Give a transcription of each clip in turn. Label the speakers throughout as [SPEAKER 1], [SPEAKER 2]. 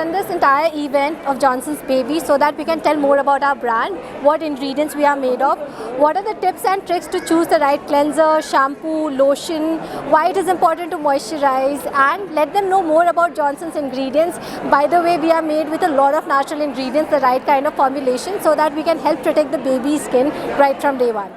[SPEAKER 1] done this entire event of Johnson's Baby so that we can tell more about our brand, what ingredients we are made of, what are the tips and tricks to choose the right cleanser, shampoo, lotion, why it is important to moisturize, and let them know more about Johnson's ingredients. By the way, we are made with a lot of natural ingredients, the right kind of formulation, so that we can help protect the baby's skin right from day one.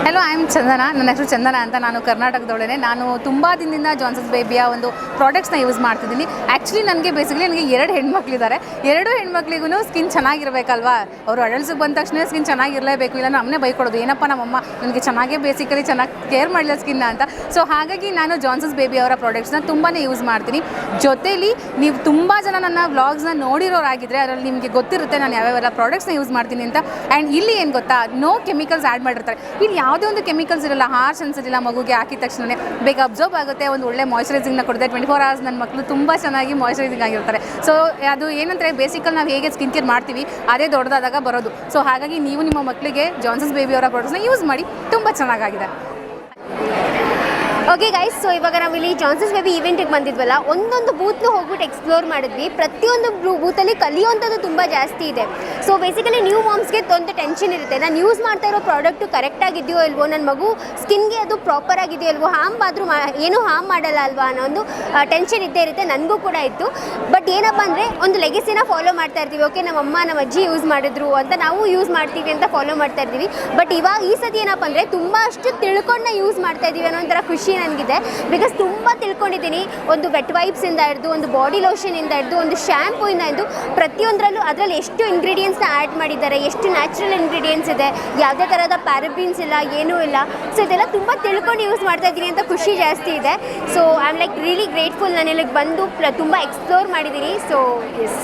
[SPEAKER 2] Hello I am Chandana. ನನ್ನ ಹೆಸರು ಚಂದನ ಅಂತ. ನಾನು ಕರ್ನಾಟಕದವಳೇ. ನಾನು ತುಂಬ ದಿನದಿಂದ Johnson's ಬೇಬಿಯ ಒಂದು ಪ್ರಾಡಕ್ಟ್ಸ್ನ use ಮಾಡ್ತಿದ್ದೀನಿ. Actually ನನಗೆ ಬೇಸಿಕಲಿ 2 ಹೆಣ್ಮಕ್ಳಿದ್ದಾರೆ. 2 ಹೆಣ್ಮಕ್ಳಿಗೂ ಸ್ಕಿನ್ ಚೆನ್ನಾಗಿರಬೇಕಲ್ವಾ. ಅವರು ಅಡಲ್ಸಿಗೆ ಬಂದ ತಕ್ಷಣ ಸ್ಕಿನ್ ಚೆನ್ನಾಗಿರಲೇಬೇಕು, ಇಲ್ಲ ನಮ್ಮನ್ನೇ ಬೈಕೊಡೋದು, ಏನಪ್ಪ ನಮ್ಮಮ್ಮ ನನಗೆ ಚೆನ್ನಾಗೇ ಬೇಸಿಕಲಿ ಚೆನ್ನಾಗಿ ಕೇರ್ ಮಾಡಲಿಲ್ಲ ಸ್ಕಿನ್ನ ಅಂತ. ಸೊ ಹಾಗಾಗಿ ನಾನು ಜಾನ್ಸನ್ಸ್ ಬೇಬಿ ಅವರ ಪ್ರಾಡಕ್ಟ್ಸ್ನ ತುಂಬಾ ಯೂಸ್ ಮಾಡ್ತೀನಿ. ಜೊತೆಲಿ ನೀವು ತುಂಬ ಜನ ನನ್ನ ವ್ಲಾಗ್ಸ್ನ ನೋಡಿರೋರಾಗಿದ್ದರೆ ಅದರಲ್ಲಿ ನಿಮಗೆ ಗೊತ್ತಿರುತ್ತೆ ನಾನು ಯಾವ್ಯಾವೆಲ್ಲ ಪ್ರಾಡಕ್ಟ್ಸ್ನ ಯೂಸ್ ಮಾಡ್ತೀನಿ ಅಂತ. ಆ್ಯಂಡ್ ಇಲ್ಲಿ ಏನು ಗೊತ್ತಾ, ನೋ ಕೆಮಿಕಲ್ಸ್ ಆ್ಯಡ್ ಮಾಡಿರ್ತಾರೆ. ಇಲ್ಲಿ ಯಾವುದೇ ಒಂದು ಕೆಮಿಕಲ್ಸ್ ಇರಲ್ಲ, ಹಾರ್ಶ್ ಅನ್ಸೋದಿಲ್ಲ. ಮಗುಗೆ ಹಾಕಿದ ತಕ್ಷಣ ಬೇಗ ಅಬ್ಸರ್ವ್ ಆಗುತ್ತೆ. ಒಂದು ಒಳ್ಳೆ ಮಾಯ್ಚರೈಸಿಂಗ್ನ ಕೊಡುತ್ತೆ. 24 hours ನನ್ನ ಮಕ್ಕಳು ತುಂಬ ಚೆನ್ನಾಗಿ ಮಾಯ್ಚರೈಸಿಂಗ್ ಆಗಿರ್ತಾರೆ. ಸೊ ಅದು ಏನಂದರೆ ಬೇಸಿಕಲ್ ನಾವು ಹೇಗೆ ಸ್ಕಿನ್ ಕೇರ್ ಮಾಡ್ತೀವಿ ಅದೇ ದೊಡ್ಡದಾದಾಗ ಬರೋದು. ಸೊ ಹಾಗಾಗಿ ನೀವು ನಿಮ್ಮ ಮಕ್ಕಳಿಗೆ ಜಾನ್ಸನ್ಸ್ ಬೇಬಿ ಅವರ ಪ್ರಾಡಕ್ಟ್ಸ್ನ ಯೂಸ್ ಮಾಡಿ, ತುಂಬ ಚೆನ್ನಾಗಿದೆ.
[SPEAKER 3] ಓಕೆ ಗೈಸ್, ಸೊ ಇವಾಗ ನಾವು ಇಲ್ಲಿ ಜಾನ್ಸನ್ಸ್ ಬೇಬಿ ಈವೆಂಟಿಗೆ ಬಂದಿದ್ವಲ್ಲ, ಒಂದೊಂದು ಬೂತ್ನು ಹೋಗ್ಬಿಟ್ಟು ಎಕ್ಸ್ಪ್ಲೋರ್ ಮಾಡಿದ್ವಿ. ಪ್ರತಿಯೊಂದು ಬೂತಲ್ಲಿ ಕಲಿಯುವಂಥದ್ದು ತುಂಬ ಜಾಸ್ತಿ ಇದೆ. ಸೊ ಬೇಸಿಕಲಿ ನ್ಯೂ ಮಾಮ್ಸ್ಗೆ ಒಂದು ಟೆನ್ಷನ್ ಇರುತ್ತೆ, ನಾನು ಯೂಸ್ ಮಾಡ್ತಾ ಇರೋ ಪ್ರಾಡಕ್ಟು ಕರೆಕ್ಟಾಗಿದೆಯೋ ಇಲ್ವೋ, ನನ್ನ ಮಗು ಸ್ಕಿನ್ಗೆ ಅದು ಪ್ರಾಪರ್ ಆಗಿದೆಯೋ ಇಲ್ವೋ, ಹಾರ್ಮ್ ಆದರೂ ಏನೂ ಹಾರ್ಮ್ ಮಾಡಲ್ಲ ಅಲ್ವಾ ಅನ್ನೋ ಒಂದು ಟೆನ್ಷನ್ ಇದ್ದೇ ಇರುತ್ತೆ. ನನಗೂ ಕೂಡ ಇತ್ತು. ಬಟ್ ಏನಪ್ಪ ಅಂದರೆ ಒಂದು ಲೆಗೆಸಿನ ಫಾಲೋ ಮಾಡ್ತಾ ಇರ್ತೀವಿ. ಓಕೆ, ನಮ್ಮಮ್ಮ ನಮ್ಮ ಅಜ್ಜಿ ಯೂಸ್ ಮಾಡಿದ್ರು ಅಂತ ನಾವು ಯೂಸ್ ಮಾಡ್ತೀವಿ ಅಂತ ಫಾಲೋ ಮಾಡ್ತಾ ಇರ್ತೀವಿ. ಬಟ್ ಇವಾಗ ಈ ಸತಿ ಏನಪ್ಪ ಅಂದರೆ ತುಂಬ ಅಷ್ಟು ತಿಳ್ಕೊಂಡು ಯೂಸ್ ಮಾಡ್ತಾ ಇದ್ದೀವಿ ಅನ್ನೋ ಒಂಥರ ಖುಷಿ ನನಗಿದೆ. ಬಿಕಾಸ್ ತುಂಬ ತಿಳ್ಕೊಂಡಿದ್ದೀನಿ. ಒಂದು ವೆಟ್ ವೈಪ್ಸಿಂದ ಹಿಡಿದು, ಒಂದು ಬಾಡಿ ಲೋಷನಿಂದ ಹಿಡಿದು, ಒಂದು ಶ್ಯಾಂಪೂಯಿಂದ ಹಿಡಿದು ಪ್ರತಿಯೊಂದರಲ್ಲೂ ಅದರಲ್ಲಿ ಎಷ್ಟು ಇಂಗ್ರೀಡಿಯೆಂಟ್ಸ್ನ ಆ್ಯಡ್ ಮಾಡಿದ್ದಾರೆ, ಎಷ್ಟು ನ್ಯಾಚುರಲ್ ಇಂಗ್ರೀಡಿಯೆಂಟ್ಸ್ ಇದೆ, ಯಾವುದೇ ಥರದ ಪ್ಯಾರಬಿನ್ಸ್ ಇಲ್ಲ, ಏನೂ ಇಲ್ಲ. ಸೊ ಇದೆಲ್ಲ ತುಂಬ ತಿಳ್ಕೊಂಡು ಯೂಸ್ ಮಾಡ್ತಾ ಇದ್ದೀನಿ ಅಂತ ಖುಷಿ ಜಾಸ್ತಿ ಇದೆ. So I am like really grateful. ನಾನು ಇಲ್ಲಿಗೆ ಬಂದು ತುಂಬ ಎಕ್ಸ್ಪ್ಲೋರ್ ಮಾಡಿದ್ದೀನಿ. So S.